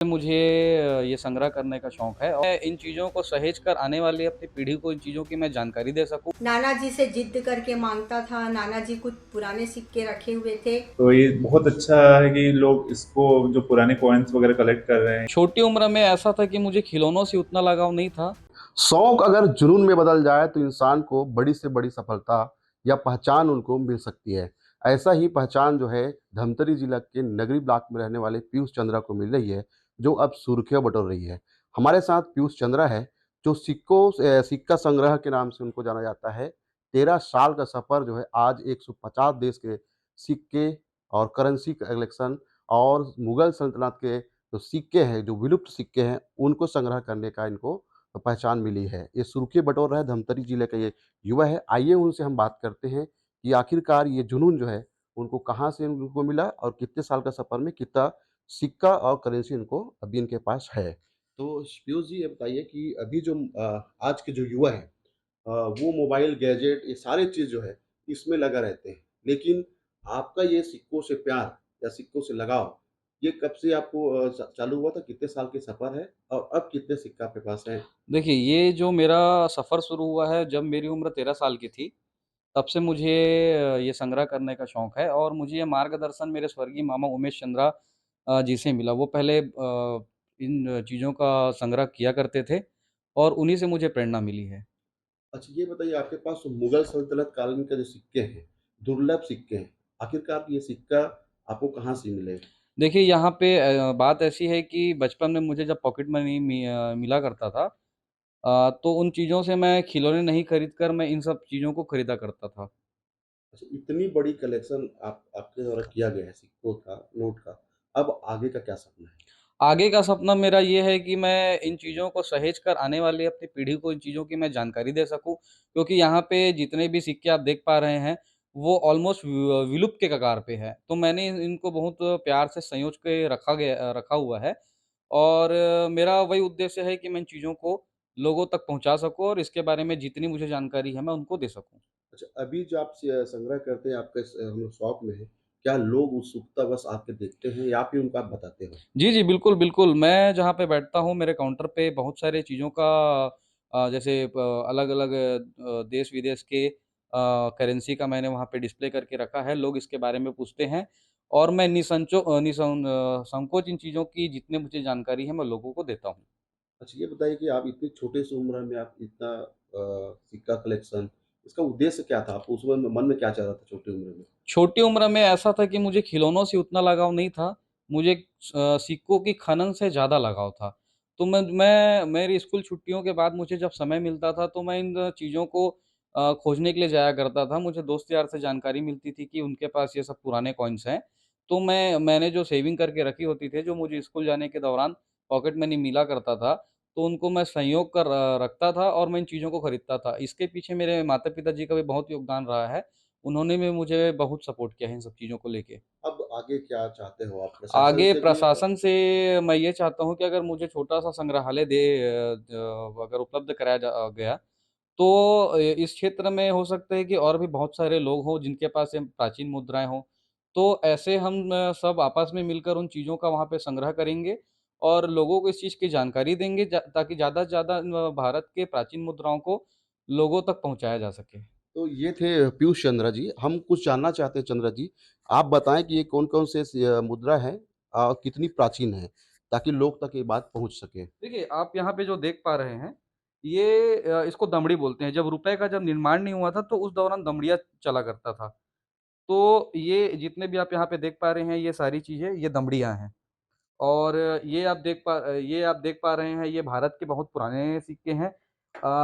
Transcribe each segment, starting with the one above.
मुझे ये संग्रह करने का शौक है और मैं इन चीज़ों को सहेज कर आने वाली अपनी पीढ़ी को इन चीज़ों की मैं जानकारी दे सकूँ। नाना जी से जिद करके मांगता था। नाना जी कुछ पुराने सिक्के रखे हुए थे। तो ये बहुत अच्छा है कि लोग इसको जो पुराने कॉइन्स वगैरह कलेक्ट कर रहे हैं। छोटी उम्र में ऐसा था कि मुझे खिलौनों से उतना लगाव नहीं था। शौक अगर जुनून में बदल जाए तो इंसान को बड़ी से बड़ी सफलता या पहचान उनको मिल सकती है। ऐसा ही पहचान जो है धमतरी जिला के नगरी ब्लॉक में रहने वाले पीयूष चंद्रा को मिल रही है, जो अब सुर्खियां बटोर रही है। हमारे साथ पीयूष चंद्रा है, जो सिक्का संग्रह के नाम से उनको जाना जाता है। 13 साल का सफर जो है आज 150 देश के सिक्के और करेंसी कलेक्शन और मुगल सल्तनत के जो सिक्के हैं, जो विलुप्त सिक्के हैं, उनको संग्रह करने का इनको पहचान मिली है। ये सुर्खी बटोर रहा है, धमतरी जिले का ये युवा है। आइए उनसे हम बात करते हैं कि आखिरकार ये जुनून जो है उनको कहाँ से उनको मिला और कितने साल का सफ़र में कितना सिक्का और करेंसी इनको अभी इनके पास है। तो पीयूष जी, ये बताइए कि अभी जो आज के जो युवा हैं, वो मोबाइल, गैजेट, ये सारी चीज़ जो है इसमें लगा रहते हैं। लेकिन आपका ये सिक्कों से प्यार या सिक्कों से लगाव, ये कब से आपको चालू हुआ था? कितने साल की सफ़र है और अब कितने सिक्का आपके पास हैं? देखिए, ये जो मेरा सफ़र शुरू हुआ है जब मेरी उम्र 13 साल की थी, तब से मुझे ये संग्रह करने का शौक है और मुझे ये मार्गदर्शन मेरे स्वर्गीय मामा उमेश चंद्रा जी से मिला। वो पहले इन चीज़ों का संग्रह किया करते थे और उन्हीं से मुझे प्रेरणा मिली है। अच्छा, ये बताइए, आपके पास मुगल सल्तनत कालीन का जो सिक्के हैं, दुर्लभ सिक्के हैं, आखिरकार ये सिक्का आपको कहाँ से मिले? देखिए, यहाँ पे बात ऐसी है कि बचपन में मुझे जब पॉकेट मनी मिला करता था, तो उन चीज़ों से मैं खिलौने नहीं खरीद कर मैं इन सब चीज़ों को खरीदा करता था। अच्छा, इतनी बड़ी कलेक्शन आपके द्वारा किया गया है सिक्कों का, नोट का, अब आगे का क्या सपना है? आगे का सपना मेरा ये है कि मैं इन चीज़ों को सहेज कर आने वाली अपनी पीढ़ी को इन चीज़ों की मैं जानकारी दे सकूँ, क्योंकि यहाँ पे जितने भी सिक्के आप देख पा रहे हैं, वो ऑलमोस्ट विलुप्त के कगार पे है। तो मैंने इनको बहुत प्यार से संयोज के रखा हुआ है और मेरा वही उद्देश्य है कि मैं इन चीज़ों को लोगों तक पहुँचा सकूँ और इसके बारे में जितनी मुझे जानकारी है, मैं उनको दे सकूँ। अच्छा, अभी जो आप संग्रह करते हैं, आपके हम लोग शौक में है, क्या लोग उत्सुकतावश आके देखते हैं या फिर उनको आप बताते हो? जी, जी, बिल्कुल, बिल्कुल। मैं जहाँ पे बैठता हूँ, मेरे काउंटर पे बहुत सारे चीज़ों का जैसे प अलग-अलग देश-विदेश के करेंसी का मैंने वहाँ पे डिस्प्ले करके रखा है। लोग इसके बारे में पूछते हैं और मैं संकोच इन चीज़ों की जितनी मुझे जानकारी है, मैं लोगों को देता हूँ। अच्छा, ये बताइए कि आप इतनी छोटे से उम्र में आप इतना सिक्का कलेक्शन, इसका उद्देश्य क्या था? आपको उस समय मन में क्या चल रहा था छोटी उम्र में? छोटी उम्र में ऐसा था कि मुझे खिलौनों से उतना लगाव नहीं था। मुझे सिक्कों की खनन से ज़्यादा लगाव था। तो मैं मेरी स्कूल छुट्टियों के बाद मुझे जब समय मिलता था तो मैं इन चीज़ों को खोजने के लिए जाया करता था। मुझे दोस्त यार से जानकारी मिलती थी कि उनके पास ये सब पुराने कॉइन्स हैं। तो मैंने जो सेविंग करके रखी होती थी, जो मुझे स्कूल जाने के दौरान पॉकेट मनी मिला करता था, तो उनको मैं संयोग कर रखता था और मैं इन चीज़ों को खरीदता था। इसके पीछे मेरे माता-पिता जी का भी बहुत योगदान रहा है। उन्होंने भी मुझे बहुत सपोर्ट किया है इन सब चीज़ों को लेके। अब आगे क्या चाहते हो आप? प्रशासन आगे से भी प्रशासन से मैं ये चाहता हूँ कि अगर मुझे छोटा-सा संग्रहालय अगर उपलब्ध कराया गया, तो इस क्षेत्र में हो सकता है कि और भी बहुत सारे लोग हों जिनके पास ये प्राचीन मुद्राएँ हों। तो ऐसे हम सब आपस में मिलकर उन चीज़ों का वहाँ पे संग्रह करेंगे और लोगों को इस चीज़ की जानकारी देंगे ताकि ज़्यादा से ज़्यादा भारत के प्राचीन मुद्राओं को लोगों तक पहुँचाया जा सके। तो ये थे पीयूष चंद्रा जी। हम कुछ जानना चाहते हैं चंद्रा जी, आप बताएँ कि ये कौन-कौन से मुद्रा हैं कितनी प्राचीन हैं? ताकि लोग तक ये बात पहुँच सके। देखिए, आप यहाँ पे जो देख पा रहे हैं, ये इसको दमड़ी बोलते हैं। जब रुपए का जब निर्माण नहीं हुआ था, तो उस दौरान दमड़िया चला करता था। तो ये जितने भी आप यहाँ पे देख पा रहे हैं, ये सारी चीज़ें, ये दमड़ियाँ हैं। और ये आप देख पा रहे हैं, ये भारत के बहुत पुराने सिक्के हैं।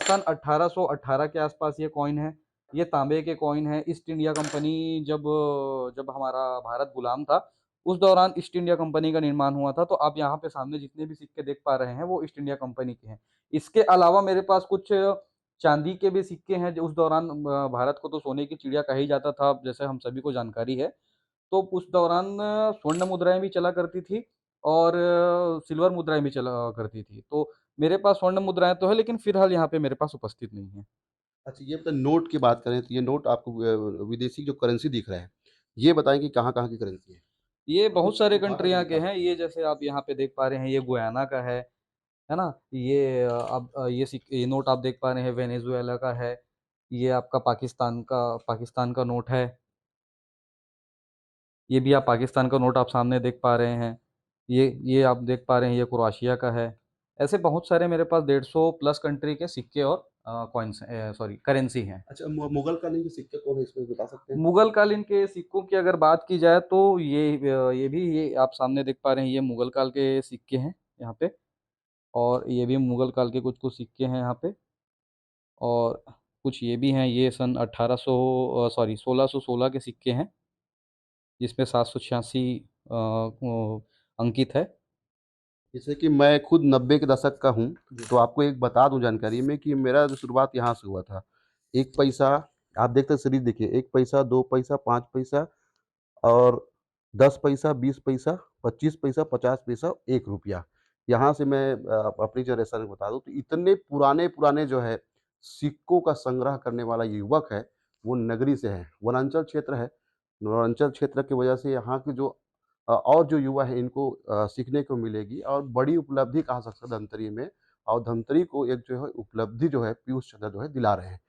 सन 1818 के आसपास ये कॉइन है। ये तांबे के कॉइन हैं। ईस्ट इंडिया कंपनी जब हमारा भारत गुलाम था, उस दौरान ईस्ट इंडिया कंपनी का निर्माण हुआ था। तो आप यहाँ पे सामने जितने भी सिक्के देख पा रहे हैं, वो ईस्ट इंडिया कंपनी के हैं। इसके अलावा मेरे पास कुछ चांदी के भी सिक्के हैं, जो उस दौरान भारत को तो सोने की चिड़िया कहा ही जाता था, जैसे हम सभी को जानकारी है। तो उस दौरान स्वर्ण मुद्राएँ भी चला करती थी और सिल्वर मुद्राएँ भी चला करती थी। तो मेरे पास स्वर्ण मुद्राएँ तो है, लेकिन फ़िलहाल यहाँ पे मेरे पास उपस्थित नहीं है। अच्छा, ये बताइए, नोट की बात करें तो ये नोट आपको विदेशी जो करेंसी दिख रहा है, ये बताएँ कि कहाँ-कहाँ की करेंसी है? ये बहुत कुछ सारे उदाहरण कंट्रियाँ के बता हैं, ये जैसे आप यहाँ पे देख पा रहे हैं, ये गुयाना का है ना? ये ये नोट आप देख पा रहे हैं वेनेज़ुएला का है, ये आपका पाकिस्तान का नोट है। ये भी आप पाकिस्तान का नोट आप सामने देख पा रहे हैं। ये आप देख पा रहे हैं, ये क्रोएशिया का है। ऐसे बहुत सारे मेरे पास 150 प्लस कंट्री के सिक्के और कॉइन्स सॉरी करेंसी हैं। अच्छा, मुगल कालीन के सिक्के कौन है इसमें बता सकते हैं? मुगल कालीन के सिक्कों की अगर बात की जाए तो ये आप सामने देख पा रहे हैं, ये मुगल काल के सिक्के हैं यहाँ पे और ये भी मुगल काल के कुछ-कुछ सिक्के हैं यहाँ पे और कुछ ये भी हैं, ये सन 1616 के सिक्के हैं, जिसमें 786 अंकित है। जैसे कि मैं खुद 90 के दशक का हूँ, तो आपको एक बता दूँ जानकारी में कि मेरा जो शुरुआत यहाँ से हुआ था। 1 पैसा आप देखते सीरीज़ देखिए, 1 पैसा, 2 पैसा, 5 पैसा और 10 पैसा, 20 पैसा, 25 पैसा, 50 पैसा, ₹1 यहाँ से मैं अपनी जनरेशन को बता दूँ तो इतने पुराने-पुराने जो है सिक्कों का संग्रह करने वाला युवक है, वो नगरी से है। वनांचल क्षेत्र है, वनांचल क्षेत्र की वजह से यहाँ के जो और जो युवा है इनको सीखने को मिलेगी और बड़ी उपलब्धि कहा जा सकता है धमतरी में और धमतरी को एक जो है उपलब्धि जो है पीयूष चंद्र जो है दिला रहे हैं।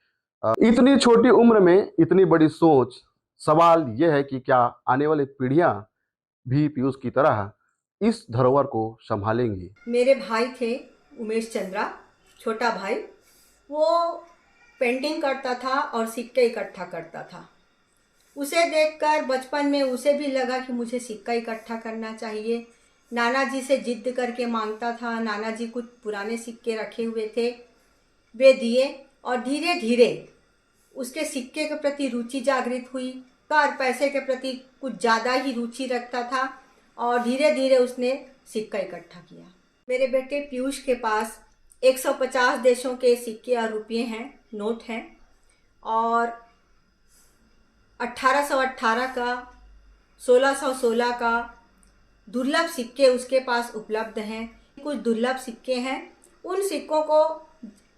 इतनी छोटी उम्र में इतनी बड़ी सोच, सवाल ये है कि क्या आने वाली पीढ़ियाँ भी पीयूष की तरह इस धरोहर को सँभालेंगी? मेरे भाई थे उमेश चंद्रा, छोटा भाई। वो पेंटिंग करता था और सिक्के इकट्ठा करता था। उसे देखकर बचपन में उसे भी लगा कि मुझे सिक्का इकट्ठा करना चाहिए। नाना जी से जिद करके मांगता था। नाना जी कुछ पुराने सिक्के रखे हुए थे, वे दिए और धीरे धीरे उसके सिक्के के प्रति रुचि जागृत हुई और पैसे के प्रति कुछ ज़्यादा ही रुचि रखता था और धीरे धीरे उसने सिक्का इकट्ठा किया। मेरे बेटे पीयूष के पास 150 देशों के सिक्के और रुपये हैं, नोट हैं और 1818 का, 1616 का दुर्लभ सिक्के उसके पास उपलब्ध हैं। कुछ दुर्लभ सिक्के हैं, उन सिक्कों को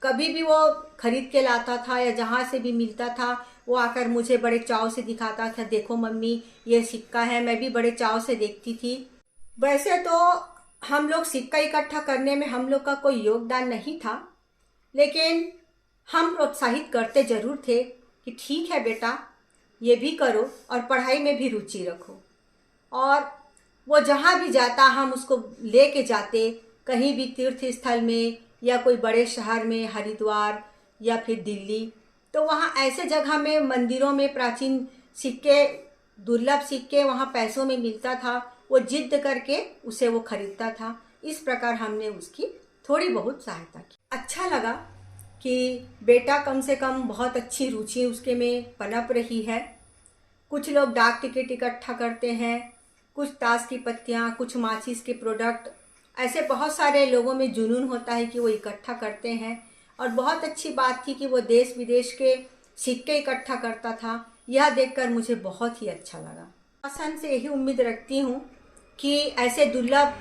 कभी भी वो खरीद के लाता था या जहाँ से भी मिलता था वो आकर मुझे बड़े चाव से दिखाता था, देखो मम्मी ये सिक्का है। मैं भी बड़े चाव से देखती थी। वैसे तो हम लोग सिक्का इकट्ठा करने में हम लोग का कोई योगदान नहीं था, लेकिन हम प्रोत्साहित करते ज़रूर थे कि ठीक है बेटा, ये भी करो और पढ़ाई में भी रुचि रखो। और वो जहाँ भी जाता हम उसको ले के जाते, कहीं भी तीर्थ स्थल में या कोई बड़े शहर में, हरिद्वार या फिर दिल्ली, तो वहाँ ऐसे जगह में मंदिरों में प्राचीन सिक्के, दुर्लभ सिक्के वहाँ पैसों में मिलता था, वो जिद करके उसे वो खरीदता था। इस प्रकार हमने उसकी थोड़ी बहुत सहायता की। अच्छा लगा कि बेटा कम से कम बहुत अच्छी रुचि उसके में पनप रही है। कुछ लोग डाक टिकट इकट्ठा करते हैं, कुछ ताश की पत्तियाँ, कुछ माचिस के प्रोडक्ट, ऐसे बहुत सारे लोगों में जुनून होता है कि वो इकट्ठा करते हैं। और बहुत अच्छी बात थी कि वो देश विदेश के सिक्के इकट्ठा करता था। यह देखकर मुझे बहुत ही अच्छा लगा। शासन से यही उम्मीद रखती हूँ कि ऐसे दुर्लभ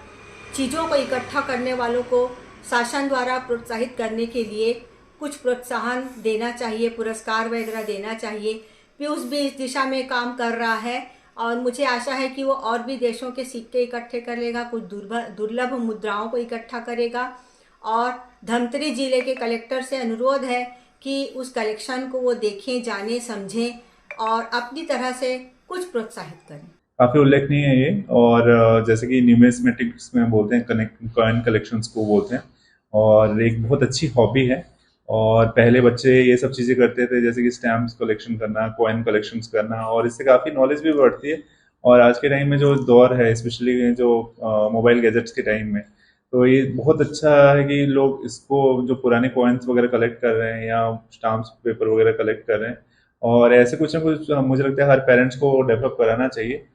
चीज़ों को इकट्ठा करने वालों को शासन द्वारा प्रोत्साहित करने के लिए कुछ प्रोत्साहन देना चाहिए, पुरस्कार वगैरह देना चाहिए। पीयूष भी इस दिशा में काम कर रहा है और मुझे आशा है कि वो और भी देशों के सिक्के इकट्ठे करेगा, कुछ दुर्लभ मुद्राओं को इकट्ठा करेगा। और धमतरी जिले के कलेक्टर से अनुरोध है कि उस कलेक्शन को वो देखें, जानें, समझें और अपनी तरह से कुछ प्रोत्साहित करें। काफ़ी उल्लेखनीय है ये। और जैसे कि न्यूमिस्मेटिक्स में बोलते हैं, कॉइन कलेक्शंस को बोलते हैं और एक बहुत अच्छी हॉबी है। और पहले बच्चे ये सब चीज़ें करते थे, जैसे कि स्टैम्प्स कलेक्शन करना, कॉइन कलेक्शंस करना, और इससे काफ़ी नॉलेज भी बढ़ती है। और आज के टाइम में जो दौर है, स्पेशली जो मोबाइल गैजेट्स के टाइम में, तो ये बहुत अच्छा है कि लोग इसको, जो पुराने कॉइन्स वगैरह कलेक्ट कर रहे हैं या स्टाम्प्स पेपर वगैरह कलेक्ट कर रहे हैं, और ऐसे कुछ ना कुछ मुझे लगता है हर पेरेंट्स को डेवलप कराना चाहिए,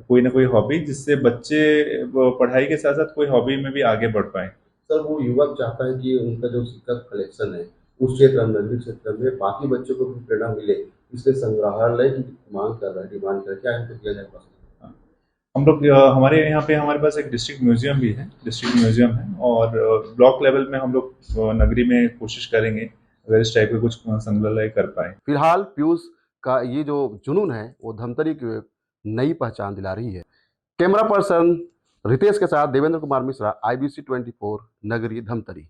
कोई ना कोई हॉबी, जिससे बच्चे पढ़ाई के साथ साथ कोई हॉबी में भी आगे बढ़ पाए। सर, वो युवक चाहता है कि उनका जो सिक्का कलेक्शन है उस क्षेत्र में, नगरीय क्षेत्र में बाकी बच्चों को भी प्रेरणा मिले, इसलिए संग्रहालय की मांग कर रहा है, डिमांड कर रहा है। क्या इनको किया जाए पास? हम लोग हमारे यहाँ पे हमारे पास एक डिस्ट्रिक्ट म्यूजियम भी है, डिस्ट्रिक्ट म्यूजियम है, और ब्लॉक लेवल में हम लोग नगरी में कोशिश करेंगे अगर इस टाइप के कुछ संग्रहालय कर पाए। फिलहाल पीयूष का ये जो जुनून है वो धमतरी की एक नई पहचान दिला रही है। कैमरा पर्सन रितेश के साथ देवेंद्र कुमार मिश्रा, IBC 24 नगरी धमतरी।